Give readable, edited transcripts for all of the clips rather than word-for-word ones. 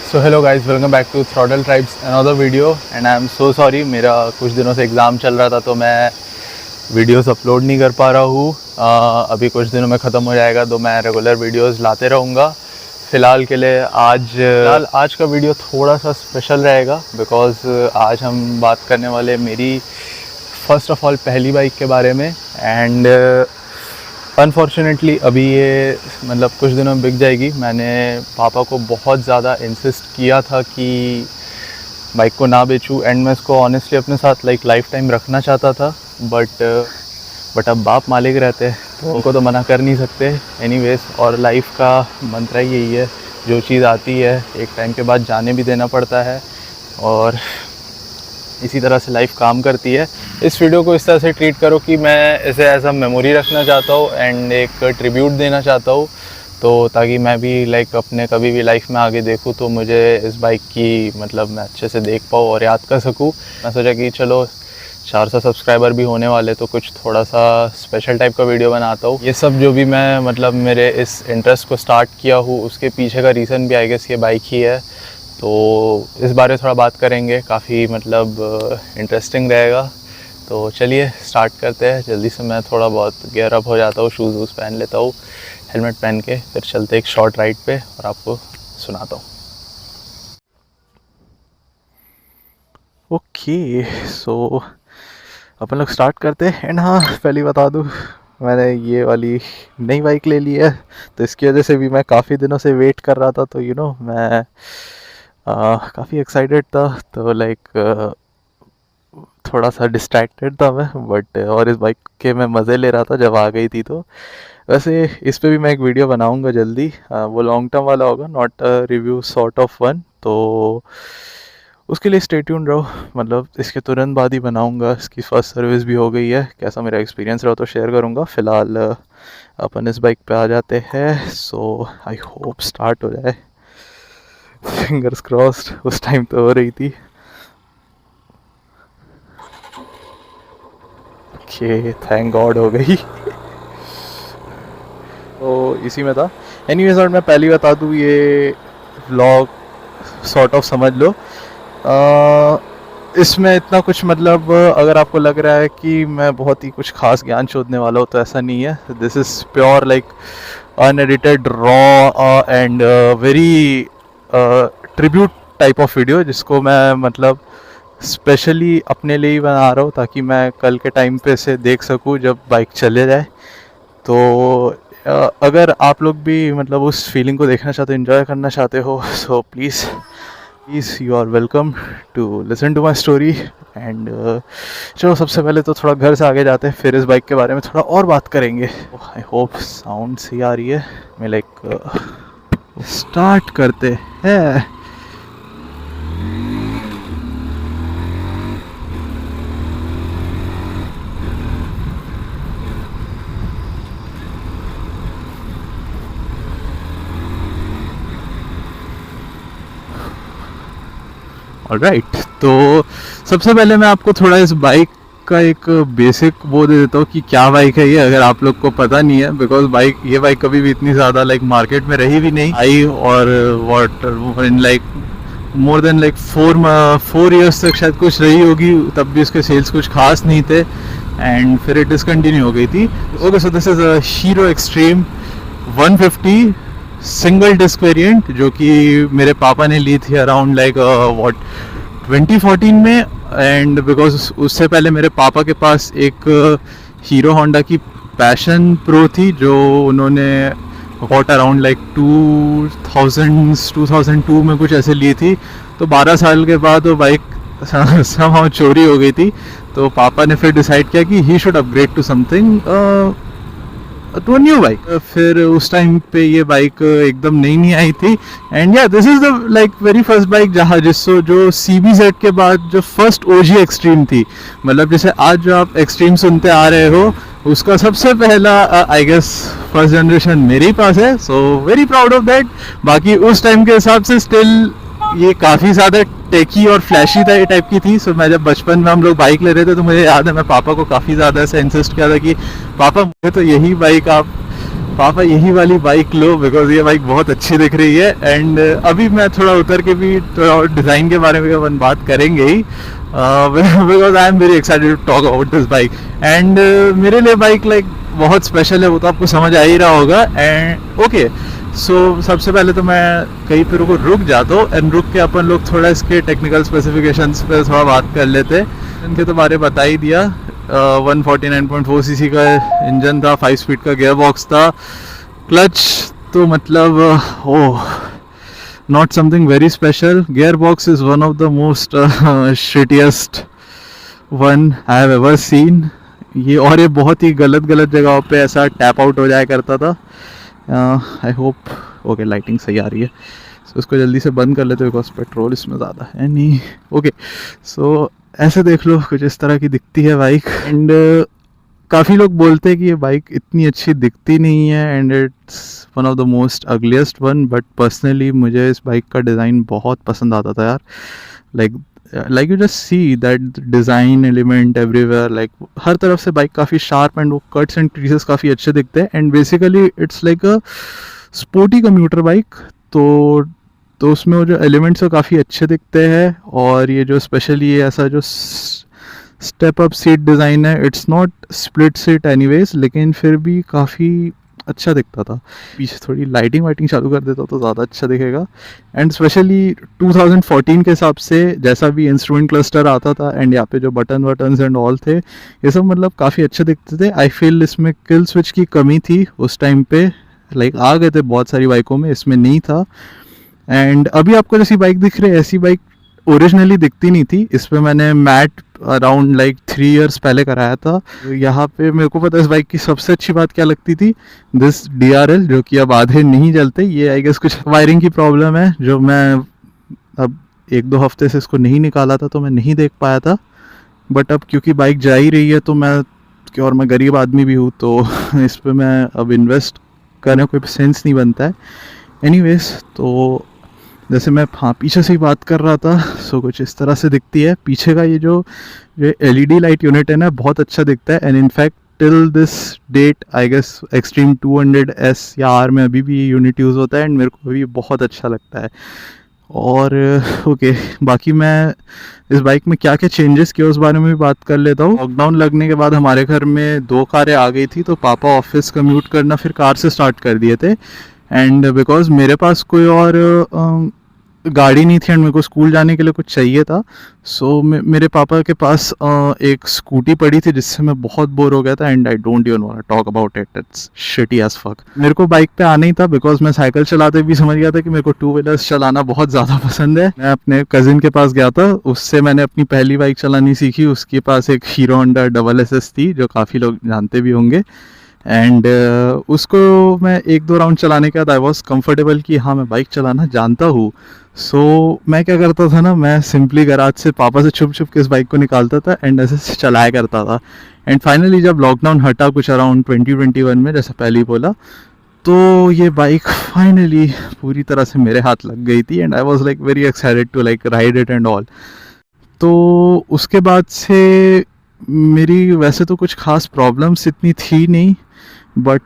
So hello guys, welcome back to throttle tribes another video and I am so sorry. मेरा कुछ दिनों से exam चल रहा था तो मैं वीडियोस अपलोड नहीं कर पा रहा हूँ। अभी कुछ दिनों में ख़त्म हो जाएगा तो मैं रेगुलर वीडियोस लाते रहूँगा। फ़िलहाल के लिए आज का वीडियो थोड़ा सा स्पेशल रहेगा बिकॉज़ आज हम बात करने वाले मेरी फ़र्स्ट ऑफ़ ऑल पहली बाइक के बारे में। एंड अनफॉर्चुनेटली अभी ये मतलब कुछ दिनों में बिक जाएगी। मैंने पापा को बहुत ज़्यादा इंसिस्ट किया था कि बाइक को ना बेचूं एंड मैं इसको ऑनेस्टली अपने साथ लाइफ टाइम रखना चाहता था। बट अब बाप मालिक रहते हैं तो उनको तो मना कर नहीं सकते एनीवेज। और लाइफ का मंत्र ही यही है, जो चीज़ आती है एक टाइम के बाद जाने भी देना पड़ता है और इसी तरह से लाइफ काम करती है। इस वीडियो को इस तरह से ट्रीट करो कि मैं इसे एज अ मेमोरी रखना चाहता हूँ एंड एक ट्रिब्यूट देना चाहता हूँ, तो ताकि मैं भी अपने कभी भी लाइफ में आगे देखूँ तो मुझे इस बाइक की मतलब मैं अच्छे से देख पाऊँ और याद कर सकूँ। मैं सोचा कि चलो 400 सब्सक्राइबर भी होने वाले तो कुछ थोड़ा सा स्पेशल टाइप का वीडियो बनाता हूँ। ये सब जो भी मैं मतलब मेरे इस इंटरेस्ट को स्टार्ट किया हूँ उसके पीछे का रीज़न भी आई गेस ये बाइक ही है, तो इस बारे में थोड़ा बात करेंगे। काफ़ी मतलब इंटरेस्टिंग रहेगा। तो चलिए स्टार्ट करते हैं जल्दी से। मैं थोड़ा बहुत गियर अप हो जाता हूँ, शूज़ वूज़ पहन लेता हूँ, हेलमेट पहन के फिर चलते एक शॉर्ट राइड पे और आपको सुनाता हूँ। ओके सो अपन लोग स्टार्ट करते हैं। एंड हाँ, पहले बता दूँ मैंने ये वाली नई बाइक ले ली है तो इसकी वजह से भी मैं काफ़ी दिनों से वेट कर रहा था। तो मैं काफ़ी एक्साइटेड था। तो थोड़ा सा डिस्ट्रैक्टेड था मैं बट और इस बाइक के मैं मज़े ले रहा था जब आ गई थी। तो वैसे इस पे भी मैं एक वीडियो बनाऊंगा जल्दी। वो लॉन्ग टर्म वाला होगा, not review sort of one. तो उसके लिए स्टे ट्यून्ड रहो, मतलब इसके तुरंत बाद ही बनाऊंगा। इसकी फर्स्ट सर्विस भी हो गई है, कैसा मेरा एक्सपीरियंस रहा तो शेयर करूंगा। फ़िलहाल अपन इस बाइक पे आ जाते हैं। सो आई होप स्टार्ट हो जाए, फिंगर्स क्रॉस्ड। उस टाइम तो हो रही थी। ओके, थैंक गॉड हो गई। तो इसी में था। एनीवेज, और मैं पहले बता दूँ ये व्लॉग सॉर्ट ऑफ समझ लो। इसमें इतना कुछ मतलब अगर आपको लग रहा है कि मैं बहुत ही कुछ खास ज्ञान शोधने वाला हूँ तो ऐसा नहीं है। This is pure unedited raw and very tribute type of video, जिसको मैं मतलब स्पेशली अपने लिए ही बना रहा हूँ ताकि मैं कल के टाइम पे से देख सकूँ जब बाइक चले जाए। तो अगर आप लोग भी मतलब उस फीलिंग को देखना चाहते हो, एंजॉय करना चाहते हो, so please you are welcome to listen to my story. And चलो सबसे पहले तो थोड़ा घर से आगे जाते हैं, फिर इस बाइक के बारे में थोड़ा और बात करेंगे। आई होप साउंड सही आ रही है। मैं स्टार्ट करते हैं। ऑलराइट, तो सबसे पहले मैं आपको थोड़ा इस बाइक का एक बेसिक वो दे देता हूँ कि क्या बाइक है ये, अगर आप लोग को पता नहीं है। बिकॉज ये बाइक कभी भी इतनी ज़्यादा मार्केट में रही भी नहीं आई, और what in more than 4 years तक शायद कुछ रही होगी, तब भी उसके सेल्स कुछ खास नहीं थे एंड फिर इट डिसकंटिन्यू हो गई थी। Okay, so this is a Hero Xtreme 150 single disc variant, जो कि मेरे पापा ने ली थी अराउंड 2014 में। एंड बिकॉज उससे पहले मेरे पापा के पास एक हीरो होंडा की पैशन प्रो थी जो उन्होंने वॉट अराउंड 2002 में कुछ ऐसे ली थी। तो 12 साल के बाद वो बाइक somehow चोरी हो गई थी। तो पापा ने फिर डिसाइड किया कि he should upgrade to something, to new bike. फिर उस टाइम पे ये बाइक एकदम नई आई थी। एंड या this is the very first bike जो CBZ के बाद जो फर्स्ट OG एक्सट्रीम थी। मतलब जैसे आज जो आप एक्सट्रीम सुनते आ रहे हो, उसका सबसे पहला आई गेस फर्स्ट जनरेशन मेरे ही पास है। So very proud of that. बाकी उस टाइम के हिसाब से स्टिल ये काफ़ी ज़्यादा टेकी और फ्लैशी टाइप की थी। सो मैं जब बचपन में हम लोग बाइक ले रहे थे तो मुझे याद है मैं पापा को काफ़ी ज़्यादा ऐसा इंसिस्ट किया था कि पापा मुझे तो यही बाइक आप पापा यही वाली बाइक लो बिकॉज ये बाइक बहुत अच्छी दिख रही है। एंड अभी मैं थोड़ा उतर के भी थोड़ा डिज़ाइन के बारे में अपन बात करेंगे ही, because I am very excited to talk about this bike. And मेरे लिए बाइक लाइक बहुत स्पेशल है, वो तो आपको समझ आ ही रहा होगा। एंड ओके, सो सबसे पहले तो मैं कहीं पर रुक जाता हूँ एंड रुक के अपन लोग थोड़ा इसके टेक्निकल स्पेसिफिकेशंस पे थोड़ा बात कर लेते। इनके तो बारे बता ही दिया, 149.4 सीसी का इंजन था, 5 स्पीड का गियर बॉक्स था, क्लच तो मतलब oh not something very special. Gear box is one of the most shittiest one I have ever seen. ये बहुत ही गलत जगहों पे ऐसा टैप आउट हो जाया करता था। आई होप ओके लाइटिंग सही आ रही है, सो इसको जल्दी से बंद कर लेते बिकॉज पेट्रोल इसमें ज़्यादा है नहीं। ओके, सो ऐसे देख लो कुछ इस तरह की दिखती है बाइक। एंड काफ़ी लोग बोलते हैं कि ये बाइक इतनी अच्छी दिखती नहीं है and it's one of the most ugliest one, but personally मुझे इस बाइक का डिज़ाइन बहुत पसंद आता था यार। Like you just see that design element everywhere, like हर तरफ से बाइक काफ़ी शार्प एंड वो कट्स एंड क्रीजेस काफ़ी अच्छे दिखते हैं। And basically it's like a sporty commuter bike, तो उसमें वो जो एलिमेंट्स वो काफ़ी अच्छे दिखते हैं। और ये जो स्पेशली ये ऐसा जो स्टेप अप सीट डिज़ाइन है, it's not split seat anyways, लेकिन फिर भी काफ़ी अच्छा दिखता था। पीछे थोड़ी लाइटिंग वाइटिंग चालू कर देता तो ज़्यादा अच्छा दिखेगा। एंड स्पेशली 2014 के हिसाब से जैसा भी इंस्ट्रूमेंट क्लस्टर आता था एंड यहाँ पे जो बटन्स एंड ऑल थे, ये सब मतलब काफ़ी अच्छे दिखते थे। आई फील इसमें किल स्विच की कमी थी उस टाइम पे, लाइक आ गए थे बहुत सारी बाइकों में, इसमें नहीं था। एंड अभी आपको जैसी बाइक दिख रही है ऐसी बाइक ओरिजिनली दिखती नहीं थी। इस पर मैंने मैट अराउंड लाइक 3 इयर्स पहले कराया था। तो यहाँ पे मेरे को पता है इस बाइक की सबसे अच्छी बात क्या लगती थी, दिस DRL जो कि अब आधे नहीं जलते। ये आई गेस कुछ वायरिंग की प्रॉब्लम है जो मैं अब 1-2 हफ्ते से इसको नहीं निकाला था तो मैं नहीं देख पाया था। बट अब क्योंकि बाइक जा ही रही है तो और मैं गरीब आदमी भी हूँ तो इस पर मैं अब इन्वेस्ट करने कोई सेंस नहीं बनता है। एनीवेज, तो जैसे मैं पीछे से ही बात कर रहा था, सो कुछ इस तरह से दिखती है। पीछे का ये जो LED लाइट यूनिट है ना बहुत अच्छा दिखता है। And in fact till this date I guess Xtreme 200S या R में अभी भी ये यूनिट यूज़ होता है एंड मेरे को अभी बहुत अच्छा लगता है। और ओके, बाकी मैं इस बाइक में क्या क्या चेंजेस किए उस बारे में भी बात कर लेता हूँ। लॉकडाउन लगने के बाद हमारे घर में 2 कारें आ गई थी, तो पापा ऑफिस कम्यूट करना फिर कार से स्टार्ट कर दिए थे। एंड बिकॉज मेरे पास कोई और गाड़ी नहीं थी एंड मेरे को स्कूल जाने के लिए कुछ चाहिए था, सो मेरे पापा के पास एक स्कूटी पड़ी थी जिससे मैं बहुत बोर हो गया था। And I don't even want to talk about it, it's shitty as fuck. मेरे को बाइक पे आना ही था बिकॉज मैं साइकिल चलाते भी समझ गया था कि मेरे को 2 व्हीलर्स चलाना बहुत ज़्यादा पसंद है। मैं अपने कज़िन के पास गया था, उससे मैंने अपनी पहली बाइक चलानी सीखी। उसके पास एक हीरो होंडा SS थी जो काफ़ी लोग जानते भी होंगे। एंड उसको मैं 1-2 राउंड चलाने के बाद आई वॉज कम्फर्टेबल कि हाँ मैं बाइक चलाना जानता हूँ। सो मैं क्या करता था ना, मैं सिंपली गैराज से पापा से छुप के इस बाइक को निकालता था एंड ऐसे चलाया करता था। एंड फाइनली जब लॉकडाउन हटा कुछ अराउंड 2021 में, जैसा पहले ही बोला, तो ये बाइक फाइनली पूरी तरह से मेरे हाथ लग गई थी and I was like very excited to like ride it and all. तो उसके बाद से मेरी वैसे तो कुछ खास प्रॉब्लम्स इतनी थी नहीं, but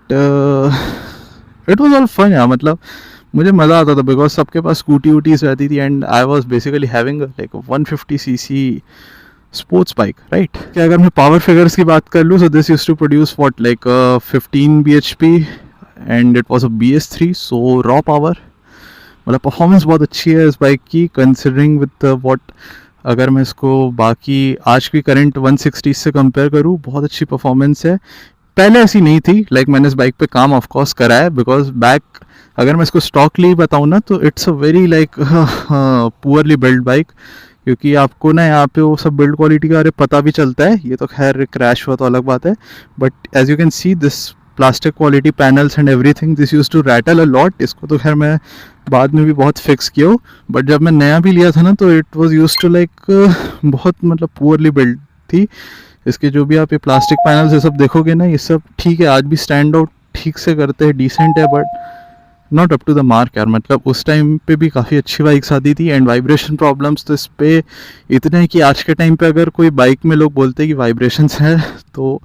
it was all fun यार। मतलब मुझे मज़ा आता था बिकॉज सबके पास स्कूटीज रहती थी and I was basically having like 150cc sports bike, right. कि अगर मैं पावर फिगर्स की बात कर लूँ, so this used to produce what like 15 bhp and it was a BS3, so raw power. मतलब परफॉर्मेंस बहुत अच्छी है इस बाइक की कंसिडरिंग विद व्हाट, अगर मैं इसको बाकी आज की करंट 160 से कंपेयर करूँ, बहुत अच्छी परफॉर्मेंस है। पहले ऐसी नहीं थी, लाइक मैंने इस बाइक पे काम ऑफ कोर्स करा है बिकॉज बैक अगर मैं इसको स्टॉकली बताऊँ ना तो it's a very like poorly build bike, क्योंकि आपको ना यहाँ पे वो सब बिल्ड क्वालिटी के बारे में पता भी चलता है। ये तो खैर क्रैश हुआ तो अलग बात है, but as you can see this plastic quality panels and everything, this used to rattle a lot. इसको तो खैर मैं बाद में भी बहुत फिक्स किया हूँ, बट जब मैं नया भी लिया था ना तो it was used to like बहुत मतलब पुअरली बिल्ड थी। इसके जो भी आप ये प्लास्टिक पैनल्स ये सब देखोगे ना, ये सब ठीक है, आज भी स्टैंड आउट ठीक से करते हैं, डिसेंट है, but not up to the mark यार। मतलब उस टाइम पे भी काफ़ी अच्छी बाइक्स आती थी एंड वाइब्रेशन प्रॉब्लम्स तो इस पे इतने हैं कि आज के टाइम पे अगर कोई बाइक में लोग बोलते हैं कि वाइब्रेशंस हैं तो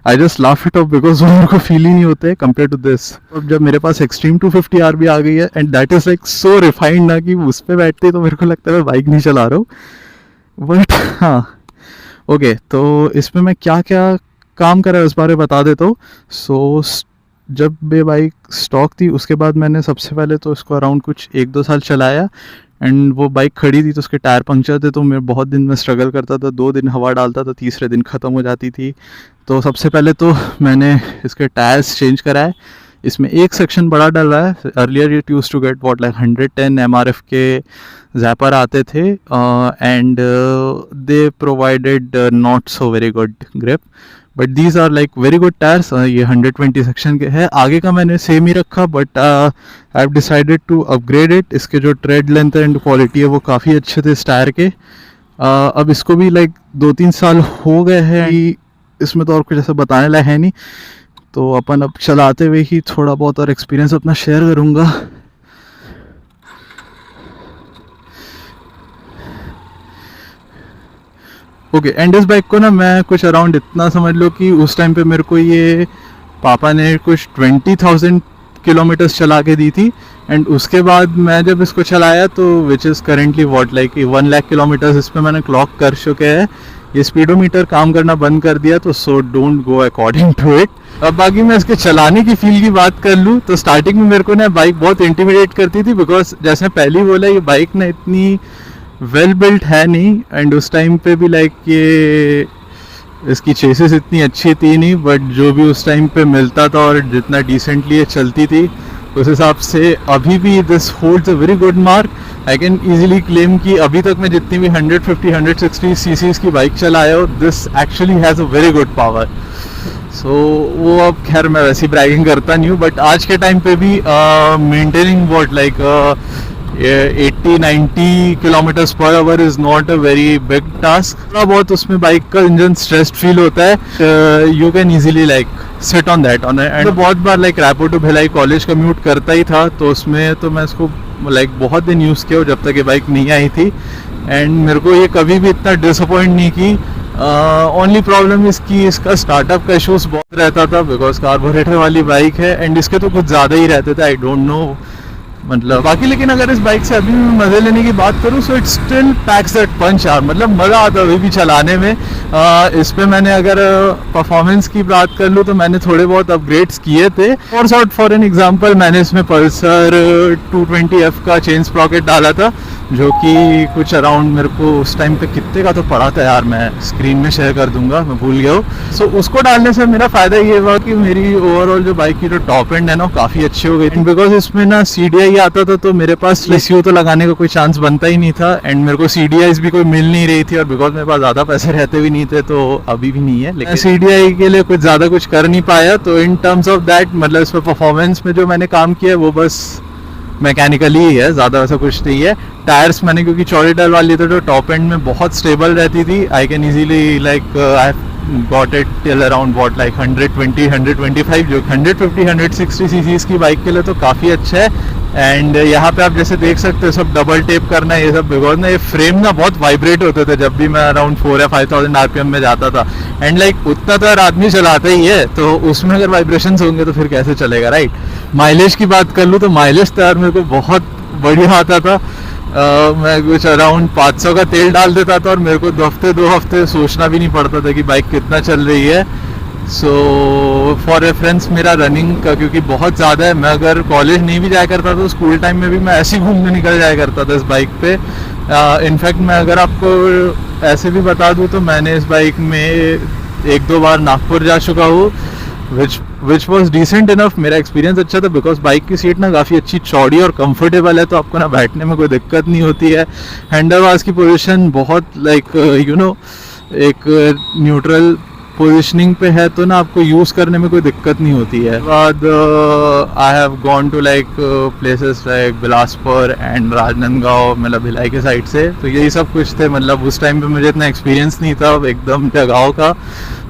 I just laugh it of because वो मेरे को फील ही नहीं होते कंपेयर टू दिस। अब जब मेरे पास एक्सट्रीम 250 आर भी आ गई है and that is like so refined ना कि उस पर बैठते तो मेरे को लगता है मैं बाइक नहीं चला रहा हूँ। बट हाँ ओके, तो इसमें मैं क्या क्या काम करा है उस बारे में बता देता हूँ। सो जब ये बाइक स्टॉक थी उसके बाद मैंने सबसे पहले तो इसको अराउंड कुछ 1-2 साल चलाया एंड वो बाइक खड़ी थी तो उसके टायर पंक्चर थे, तो मैं बहुत दिन में स्ट्रगल करता था, 2 दिन हवा डालता था, तीसरे दिन ख़त्म हो जाती थी। तो सबसे पहले तो मैंने इसके टायर्स चेंज कराए। इसमें एक सेक्शन बड़ा डल रहा है। Earlier it use to get what like 110 MRF के जैपर आते थे and they provided not so very good grip, but these are like very good tyres. ये 120 सेक्शन के है। आगे का मैंने सेम ही रखा but I have decided to upgrade it. इसके जो ट्रेड लेंथ एंड क्वालिटी है वो काफ़ी अच्छे थे इस टायर के। अब इसको भी लाइक 2-3 साल हो गए हैं, इसमें तो और कुछ ऐसा बताने लायक है नहीं, तो अपन अब चलाते हुए ही थोड़ा बहुत और एक्सपीरियंस अपना शेयर करूँगा। ओके एंड इस बाइक को ना मैं कुछ अराउंड इतना समझ लो कि उस टाइम पे मेरे को ये पापा ने कुछ 20,000 किलोमीटर्स चला के दी थी एंड उसके बाद मैं जब इसको चलाया तो which is currently what like 1 lakh kilometres इस पर मैंने क्लॉक कर चुके हैं। ये स्पीडोमीटर काम करना बंद कर दिया, तो so don't go according to it. अब बाकी मैं इसके चलाने की फील की बात कर लूँ तो स्टार्टिंग में मेरे को ना बाइक बहुत इंटिमिडेट करती थी, बिकॉज जैसे पहले ही बोला ये बाइक ना इतनी वेल बिल्ट है नहीं एंड उस टाइम पे भी लाइक ये इसकी चेसिस इतनी अच्छी थी नहीं, बट जो भी उस टाइम पे मिलता था और जितना डिसेंटली ये चलती थी उस हिसाब से अभी भी this holds a very good mark. I can easily claim कि अभी तक मैं जितनी भी 150-160 सीसीज की बाइक चलाया हो, this actually has a very good power. So वो अब खैर मैं वैसी ब्रैगिंग करता नहीं हूँ, बट आज के टाइम पे भी maintaining what like 80-90 kilometres per hour is not a very big task. थोड़ा बहुत उसमें बाइक का इंजन स्ट्रेस्ड फील होता है, you can easily like sit on that on and बहुत बार like Raipur to Bhilai college commute करता ही था, तो उसमें तो मैं इसको लाइक बहुत दिन यूज़ किया जब तक ये बाइक नहीं आई थी एंड मेरे को ये कभी भी इतना डिसअपॉइंट नहीं की। ओनली प्रॉब्लम इसकी इसका स्टार्टअप का इशूज़ बहुत रहता था बिकॉज कार्बोरेटर वाली बाइक है एंड इसके तो कुछ ज़्यादा ही रहते थे। आई डोंट नो मतलब बाकी, लेकिन अगर इस बाइक से अभी भी मज़े लेने की बात करूँ so it still packs that punch यार, मतलब मज़ा आता अभी भी चलाने में। इस पे मैंने अगर परफॉर्मेंस की बात कर लूँ तो मैंने थोड़े बहुत अपग्रेड्स किए थे। फॉर एन एग्जांपल मैंने इसमें पल्सर 220F का चेन स्प्रॉकेट डाला था, जो कि कुछ अराउंड मेरे को उस टाइम पे कितने का तो पड़ा था यार, मैं स्क्रीन में शेयर कर दूंगा, मैं भूल गया हूँ। सो उसको डालने से मेरा फ़ायदा ये हुआ कि मेरी ओवरऑल जो बाइक की जो टॉप एंड है ना काफ़ी अच्छी हो गई। एंड बिकॉज इसमें ना CDI आता था तो मेरे पास ECU तो लगाने का कोई चांस बनता ही नहीं था एंड मेरे को CDIs भी कोई मिल नहीं रही थी, और बिकॉज मेरे पास ज़्यादा पैसे रहते भी नहीं थे तो अभी भी नहीं है, लेकिन CDI के लिए कुछ ज़्यादा कुछ कर नहीं पाया। तो इन टर्म्स ऑफ दैट मतलब इस पर परफॉर्मेंस में जो मैंने काम किया वो बस मैकेनिकली ही है, ज़्यादा वैसा कुछ नहीं है। टायर्स मैंने क्योंकि चौड़े टायर वाली थी तो टॉप एंड में बहुत स्टेबल रहती थी। I can easily like I got it till around what like 120-125, जो 150-160 सीसीज की बाइक के लिए तो काफ़ी अच्छा है। एंड यहाँ पे आप जैसे देख सकते हो सब डबल टेप करना है ये सब, बिकॉज ना ये फ्रेम ना बहुत वाइब्रेट होते थे जब भी मैं अराउंड 4 या 5,000 RPM में जाता था एंड लाइक उतना तो हर आदमी चलाता ही है, तो उसमें अगर वाइब्रेशंस होंगे तो फिर कैसे चलेगा, राइट। माइलेज की बात कर लूँ तो माइलेज तो यार मेरे को बहुत बढ़िया आता था। मैं कुछ अराउंड 500 का तेल डाल देता था और मेरे को 2 हफ्ते सोचना भी नहीं पड़ता था कि बाइक कितना चल रही है। सो फॉर रेफरेंस मेरा रनिंग का क्योंकि बहुत ज़्यादा है, मैं अगर कॉलेज नहीं भी जाया करता तो स्कूल टाइम में भी मैं ऐसे ही घूमने निकल जाया करता था इस बाइक पे। इनफैक्ट मैं अगर आपको ऐसे भी बता दूँ तो मैंने इस बाइक में 1-2 बार नागपुर जा चुका हूँ, विच वॉज डिसेंट इनफ। मेरा एक्सपीरियंस अच्छा था बिकॉज बाइक की सीट ना काफ़ी अच्छी चौड़ी और कंफर्टेबल है, तो आपको ना बैठने में कोई दिक्कत नहीं होती है। हैंडलबार्स की पोजीशन बहुत लाइक यू नो एक न्यूट्रल पोजिशनिंग पे है, तो ना आपको यूज़ करने में कोई दिक्कत नहीं होती है। बाद I have gone to like places like Bilaspur and Rajnandgaon, मतलब भिलाई के साइड से, तो यही सब कुछ थे। मतलब उस टाइम पे मुझे इतना एक्सपीरियंस नहीं था एकदम जगहों का,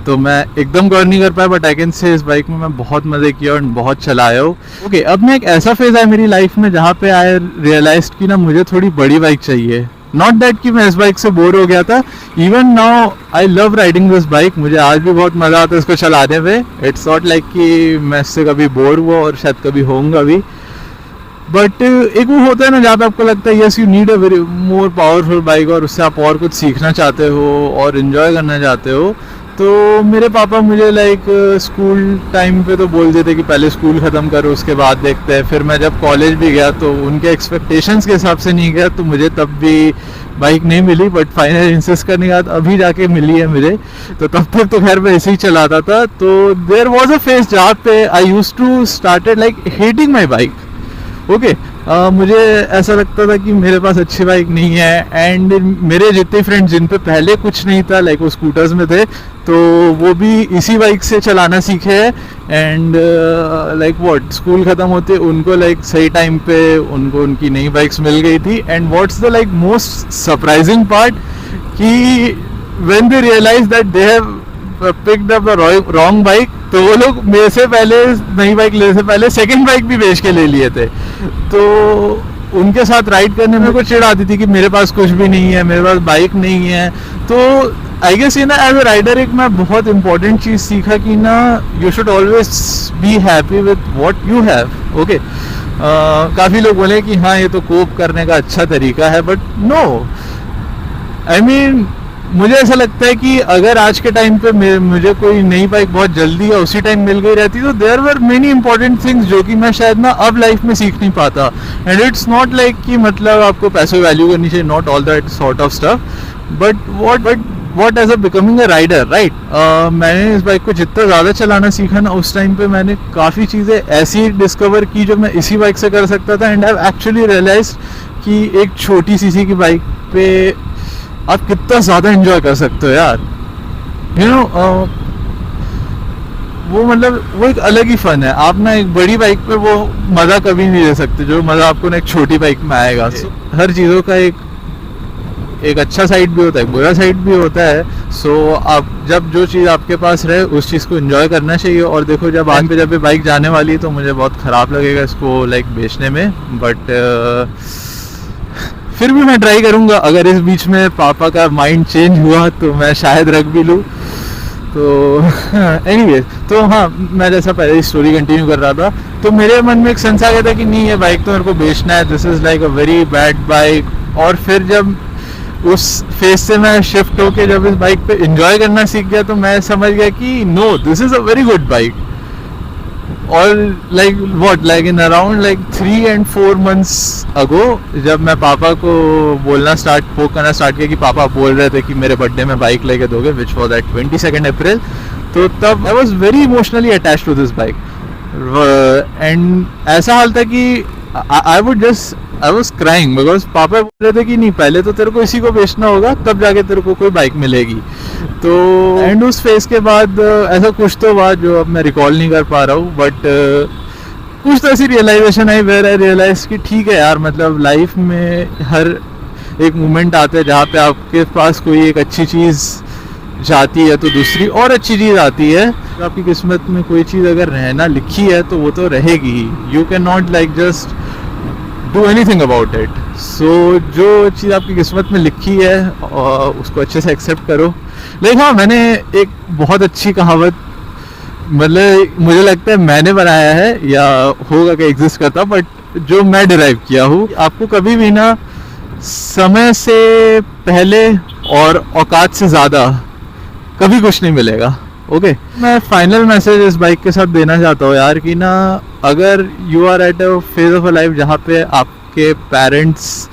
तो मैं एकदम कवर नहीं कर पाया, बट आई कैन से इस बाइक में मैं बहुत मज़े किया और बहुत चलाया हूँ। ओके, अब मैं एक ऐसा फेज़ आया मेरी लाइफ में जहाँ पे आई रियलाइज कि ना मुझे थोड़ी बड़ी बाइक चाहिए। नॉट दैट कि मैं इस बाइक से बोर हो गया था, even now I love riding this bike, मुझे आज भी बहुत मज़ा आता है इसको चलाने में। इट्स नॉट लाइक कि मैं इससे कभी बोर हुआ और शायद कभी होऊंगा भी, बट एक वो होता है ना जहाँ पे आपको लगता है yes you need a very more powerful bike और उससे आप और कुछ सीखना चाहते हो और इन्जॉय करना चाहते हो। तो मेरे पापा मुझे लाइक स्कूल टाइम पे तो बोलते थे कि पहले स्कूल ख़त्म करो उसके बाद देखते हैं। फिर मैं जब कॉलेज भी गया तो उनके एक्सपेक्टेशंस के हिसाब से नहीं गया, तो मुझे तब भी बाइक नहीं मिली, बट फाइनल इंसिस्ट करने के बाद अभी जाके मिली है मुझे। तो तब तक तो खैर मैं ऐसे ही चलाता था। तो देयर वॉज अ फेज जहाँ पे I use to started like hating my bike. Okay, मुझे ऐसा लगता था कि मेरे पास अच्छी बाइक नहीं है, एंड मेरे जितने फ्रेंड्स जिन पे पहले कुछ नहीं था लाइक वो स्कूटर्स में थे, तो वो भी इसी बाइक से चलाना सीखे हैं। एंड लाइक व्हाट स्कूल ख़त्म होते उनको लाइक सही टाइम पे उनको उनकी नई बाइक्स मिल गई थी। And what's the like most surprising part कि when they realise that they have picked up the wrong bike, तो वो लोग मेरे से पहले नई बाइक लेने से पहले सेकंड बाइक भी बेच के ले लिए थे। तो उनके साथ राइड करने में कुछ चिढ़ आती थी कि मेरे पास कुछ भी नहीं है, मेरे पास बाइक नहीं है। तो आई गेस ये ना एज अ राइडर एक मैं बहुत इंपॉर्टेंट चीज़ सीखा कि ना you should always be happy with what you have. Okay, काफ़ी लोग बोले कि हाँ ये तो कोप करने का अच्छा तरीका है, बट नो, आई मीन मुझे ऐसा लगता है कि अगर आज के टाइम पे मुझे कोई नई बाइक बहुत जल्दी या उसी टाइम मिल गई रहती तो there were many important things जो कि मैं शायद ना अब लाइफ में सीख नहीं पाता। एंड इट्स नॉट लाइक कि मतलब आपको पैसों की वैल्यू करनी चाहिए, not all that sort of stuff, but what as a becoming a rider, right. मैंने इस बाइक को जितना ज़्यादा चलाना सीखा ना उस टाइम पे मैंने काफ़ी चीज़ें ऐसी डिस्कवर की जो मैं इसी बाइक से कर सकता था। And I have actually realise कि एक छोटी सी की बाइक पे आप कितना ज़्यादा एंजॉय कर सकते हो यार। यू नो वो मतलब वो एक अलग ही फन है। आप ना एक बड़ी बाइक पे वो मज़ा कभी नहीं ले सकते जो मज़ा आपको ना एक छोटी बाइक में आएगा। हर चीज़ों का एक अच्छा साइड भी होता है, एक बुरा साइड भी होता है। सो आप जब जो चीज़ आपके पास रहे उस चीज़ को एंजॉय करना चाहिए। और देखो जब आज पे जब बाइक जाने वाली है तो मुझे बहुत ख़राब लगेगा इसको लाइक बेचने में, बट फिर भी मैं ट्राई करूँगा। अगर इस बीच में पापा का माइंड चेंज हुआ तो मैं शायद रख भी लूँ। तो एनीवे, तो हाँ, मैं जैसा पहले स्टोरी कंटिन्यू कर रहा था तो मेरे मन में एक सेंस आ गया था कि नहीं ये बाइक तो मेरे को बेचना है, this is like a very bad bike. और फिर जब उस फेज से मैं शिफ्ट होके जब इस बाइक पे एंजॉय करना सीख गया तो मैं समझ गया कि no, this is a very good bike. और like what like in around like 3 and 4 months ago जब मैं पापा को बोलना पोक करना स्टार्ट किया कि पापा बोल रहे थे कि मेरे बर्थडे में बाइक लेके दोगे, विच वॉज एट 22 अप्रैल, तो तब I was very emotionally attached to this bike. And ऐसा हाल था कि आई वॉज क्राइंग बिकॉज पापा बोल रहे थे कि नहीं पहले तो तेरे को इसी को बेचना होगा तब जाके तेरे को कोई बाइक मिलेगी। तो एंड उस फेज के बाद ऐसा कुछ तो हुआ जो अब मैं रिकॉल नहीं कर पा रहा हूँ, बट कुछ तो ऐसी रियलाइजेशन आई वेयर आई रियलाइज कि ठीक है यार, मतलब लाइफ में हर एक मोमेंट आता है जहाँ पे आपके पास कोई एक अच्छी चीज़ जाती है तो दूसरी और अच्छी चीज़ आती है। तो आपकी किस्मत में कोई चीज़ अगर रहना लिखी है तो वो तो रहेगी ही। You can not like just do anything about it. So जो चीज़ आपकी किस्मत में लिखी है उसको अच्छे से एक्सेप्ट करो। लेकिन हाँ, मैंने एक बहुत अच्छी कहावत, मतलब मुझे लगता है मैंने बनाया है या होगा कि एग्जिस्ट करता, बट जो मैं डिराइव किया हूँ, आपको कभी भी ना समय से पहले और औकात से ज़्यादा कभी कुछ नहीं मिलेगा। ओके, मैं फाइनल मैसेज इस बाइक के साथ देना चाहता हूँ यार कि ना अगर you are at a phase of a life जहाँ पे आपके पेरेंट्स,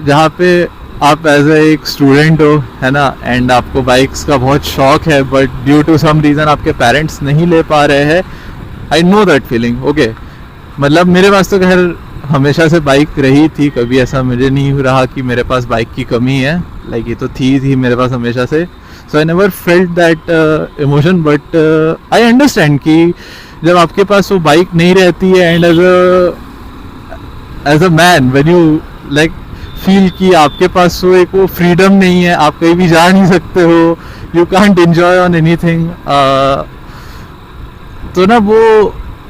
जहाँ पे आप एज एक स्टूडेंट हो, है ना, एंड आपको बाइक्स का बहुत शौक है but due to some reason आपके पेरेंट्स नहीं ले पा रहे हैं, I know that feeling. Okay, मतलब मेरे पास तो खैर हमेशा से बाइक रही थी, कभी ऐसा मुझे नहीं रहा कि मेरे पास बाइक की कमी है, लाइक ये तो थी मेरे पास हमेशा से। So I never felt that emotion, but I understand कि जब आपके पास वो बाइक नहीं रहती है and as a man when you like feel कि आपके पास वो एक वो फ्रीडम नहीं है, आप कहीं भी जा नहीं सकते हो, you can't enjoy on anything, तो ना वो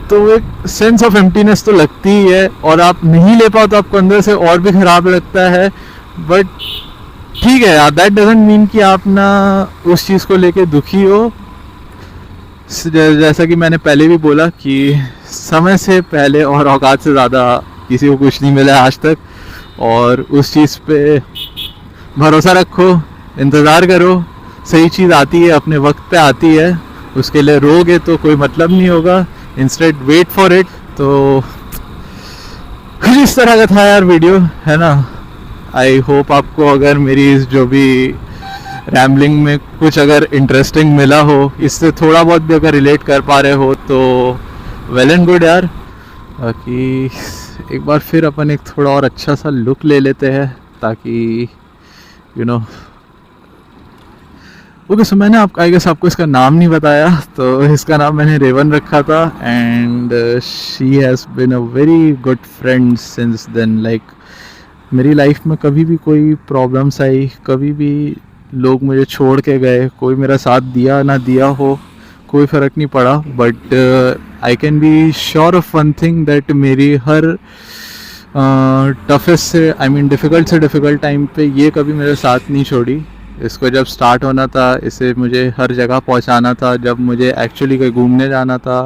तो एक सेंस ऑफ एम्प्टीनेस तो लगती ही है और आप नहीं ले पाओ तो आपको अंदर से और भी ख़राब लगता है। बट ठीक है यार, दैट डजंट मीन कि आप ना उस चीज़ को लेके दुखी हो। जैसा कि मैंने पहले भी बोला कि समय से पहले और औकात से ज़्यादा किसी को कुछ नहीं मिला आज तक, और उस चीज़ पे भरोसा रखो, इंतज़ार करो, सही चीज़ आती है, अपने वक्त पे आती है। उसके लिए रोगे तो कोई मतलब नहीं होगा, इंस्टेड वेट फॉर इट। तो कुछ इस तरह का था यार वीडियो, है ना। आई होप आपको अगर मेरी इस जो भी रैम्बलिंग में कुछ अगर इंटरेस्टिंग मिला हो, इससे थोड़ा बहुत भी अगर रिलेट कर पा रहे हो तो वेल एंड गुड यार। बाकी एक बार फिर अपन एक थोड़ा और अच्छा सा लुक ले लेते हैं, ताकि यू नो। ओके, सो मैंने आई गेस आपको इसका नाम नहीं बताया, तो इसका नाम मैंने रेवन रखा था, and she has been a very good friend since then. Like मेरी लाइफ में कभी भी कोई प्रॉब्लम्स आई, कभी भी लोग मुझे छोड़ के गए, कोई मेरा साथ दिया ना दिया हो, कोई फ़र्क नहीं पड़ा। But I can be sure of one thing, that मेरी हर टफेस्ट से, आई मीन डिफ़िकल्ट से डिफ़िकल्ट टाइम पे ये कभी मेरे साथ नहीं छोड़ी। इसको जब स्टार्ट होना था, इसे मुझे हर जगह पहुंचाना था, जब मुझे एक्चुअली कहीं घूमने जाना था,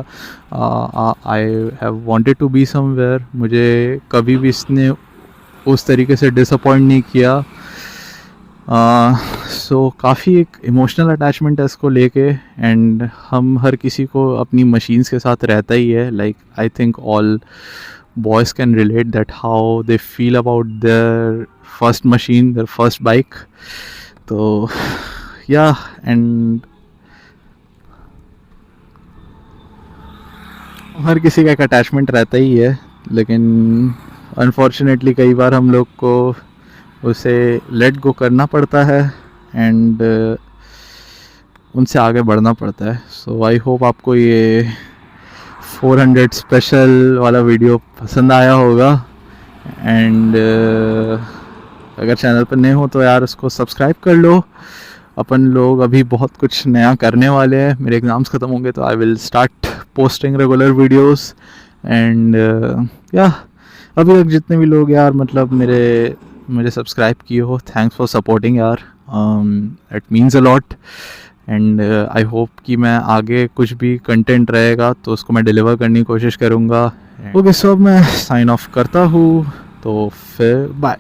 I have wanted to be somewhere, मुझे कभी भी इसने उस तरीके से डिसअपॉइंट नहीं किया। सो काफ़ी एक इमोशनल अटैचमेंट है इसको लेके, एंड हम हर किसी को अपनी मशीन्स के साथ रहता ही है। Like I think all boys can relate that how they feel about their first machine, their first bike. तो yeah, and हर किसी का एक अटैचमेंट रहता ही है, लेकिन अनफॉर्चुनेटली कई बार हम लोग को उसे लेट गो करना पड़ता है, एंड उनसे आगे बढ़ना पड़ता है। सो आई होप आपको ये 400 स्पेशल वाला वीडियो पसंद आया होगा, एंड अगर चैनल पर नए हो तो यार उसको सब्सक्राइब कर लो। अपन लोग अभी बहुत कुछ नया करने वाले हैं, मेरे एग्ज़ाम्स ख़त्म होंगे तो I will start posting regular videos, and या अभी तक जितने भी लोग यार मतलब मुझे सब्सक्राइब किए हो, थैंक्स फॉर सपोर्टिंग यार, it means a lot. And I hope कि मैं आगे कुछ भी कंटेंट रहेगा तो उसको मैं डिलीवर करने की कोशिश करूँगा। ओके, सो अब मैं साइन ऑफ करता हूँ, तो फिर बाय।